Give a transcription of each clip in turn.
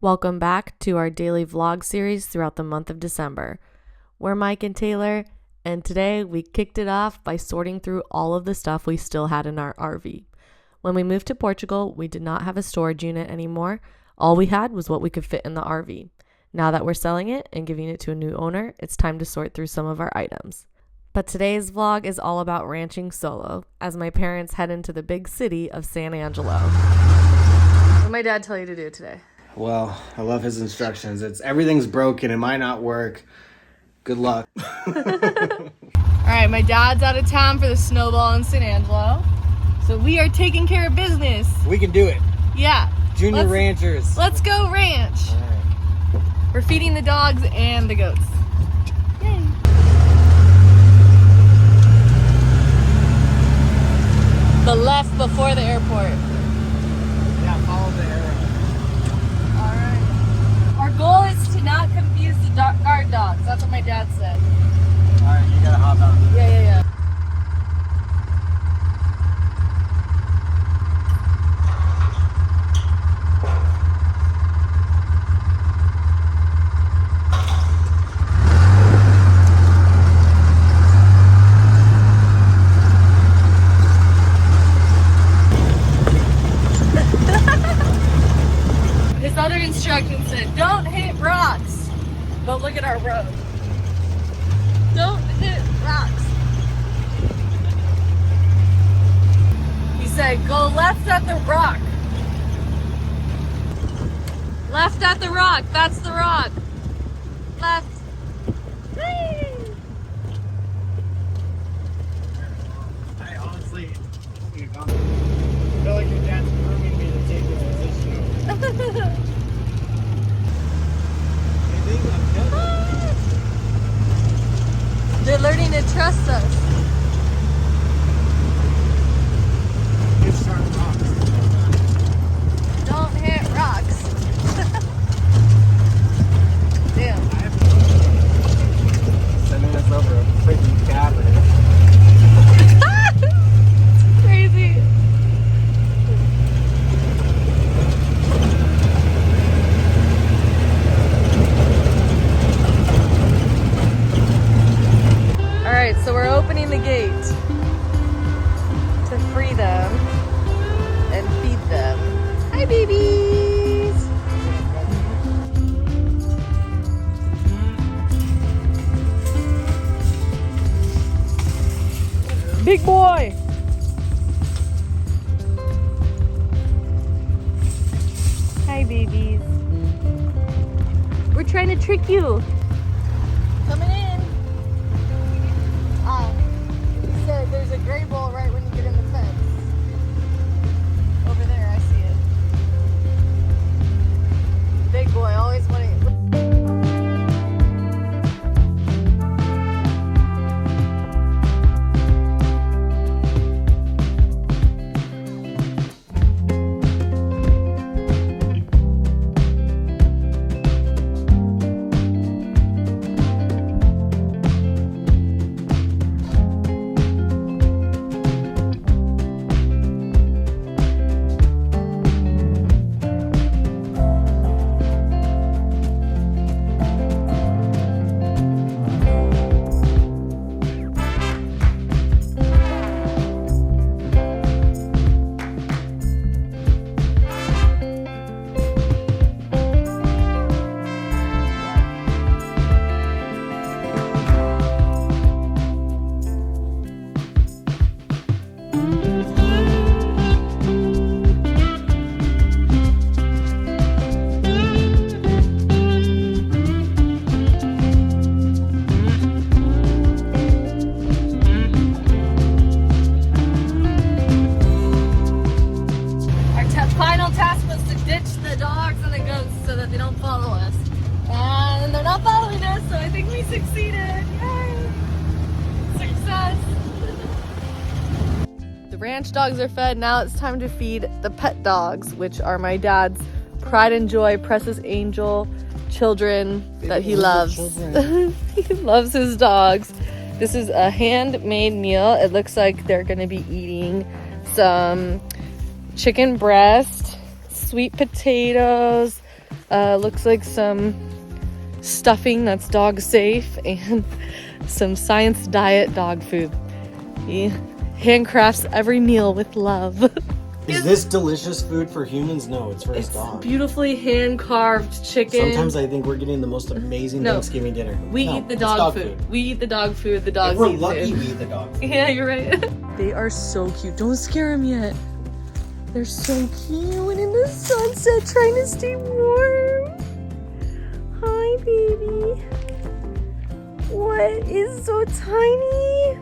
Welcome back to our daily vlog series throughout the month of December. We're Mike and Taylor, and today we kicked it off by sorting through all of the stuff we still had in our RV. When we moved to Portugal, we did not have a storage unit anymore. All we had was what we could fit in the RV. Now that we're selling it and giving it to a new owner, it's time to sort through some of our items. But today's vlog is all about ranching solo, as my parents head into the big city of San Angelo. What did my dad tell you to do today? Well, I love his instructions. It's everything's broken. It might not work. Good luck. All right, my dad's out of town for the snowball in San Angelo. So we are taking care of business. We can do it. Yeah. Junior ranchers. Let's go ranch. All right. We're feeding the dogs and the goats. Yay. The left before the airport. Yeah, follow the arrow. Our goal is to not confuse the guard dogs. That's what my dad said. All right, you gotta hop on. Yeah. His other instructions said, don't hit rocks. But look at our road. Don't hit rocks. He said, go left at the rock. Left at the rock. That's the rock. Left. Whee! I honestly feel like your dad's grooming me to take this position. They're learning to trust us. Don't hit rocks. Damn. Sending us over a freaking cavern. Crazy. Alright, so we're opening the gate to free them and feed them. Hi, babies! Big boy! Hi, babies. We're trying to trick you. Coming in. He said there's a gray bull right when you get in the fence. Over there, I see it. Big boy, always wanting. Final task was to ditch the dogs and the goats so that they don't follow us. And they're not following us, so I think we succeeded. Yay! Success! The ranch dogs are fed. Now it's time to feed the pet dogs, which are my dad's pride and joy, precious angel children that he loves. He loves his dogs. This is a handmade meal. It looks like they're going to be eating some chicken breast, sweet potatoes, Looks like some stuffing that's dog safe and some Science Diet dog food. He handcrafts every meal with love. Is this delicious food for humans? No, it's for his dog. Beautifully hand-carved chicken. Sometimes I think we're getting the most amazing No. Thanksgiving dinner. We No, eat the it's dog food. We eat the dog food. The dogs If we're eat lucky, food. we eat the dog food. Yeah, you're right. They are so cute. Don't scare them yet. They're so cute in the sunset trying to stay warm. Hi, baby. What is so tiny?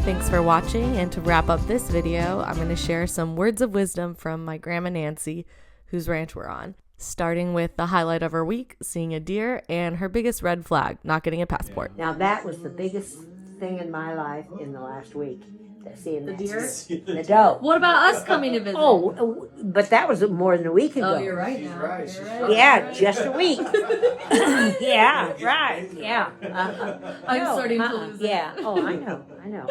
Thanks for watching, and to wrap up this video, I'm going to share some words of wisdom from my Grandma Nancy, whose ranch we're on. Starting with the highlight of her week, seeing a deer, and her biggest red flag, not getting a passport. Now that was the biggest thing in my life in the last week. Seeing the deer? The doe. What about us coming to visit? Oh, but that was more than a week ago. Oh, you're right now. You're right. Yeah, just a week. Yeah, right. Yeah. I'm No, starting to lose it. Yeah. Oh, I know.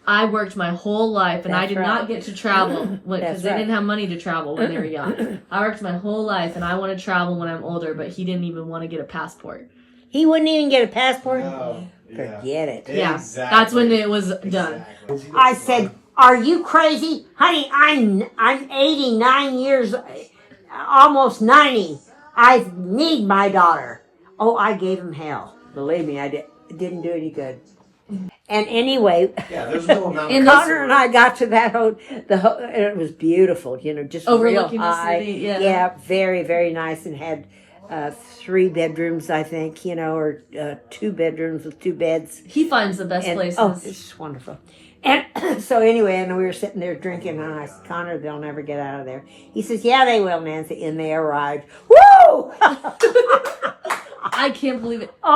I worked my whole life, and I That's did right. not get to travel because That's they right. didn't have money to travel when they were young. I worked my whole life, and I want to travel when I'm older, but he didn't even want to get a passport. He wouldn't even get a passport. Oh, Forget it. Yeah, Exactly. that's when it was done. I said, "Are you crazy, honey? I'm 89 years, almost 90. I need my daughter." Oh, I gave him hell. Believe me, I did. It didn't do any good. And anyway, Yeah, there's no amount And of Connor and I got to that and it was beautiful. Just Overlooking real the high. city, yeah. Very, very nice, and had 3 bedrooms, I think. Or 2 bedrooms with 2 beds. He finds the best And, places. oh, it's just wonderful. And so anyway, and we were sitting there drinking, and I said, "Connor, they'll never get out of there." He says, "Yeah, they will, Nancy." And they arrived. Woo! I can't believe it.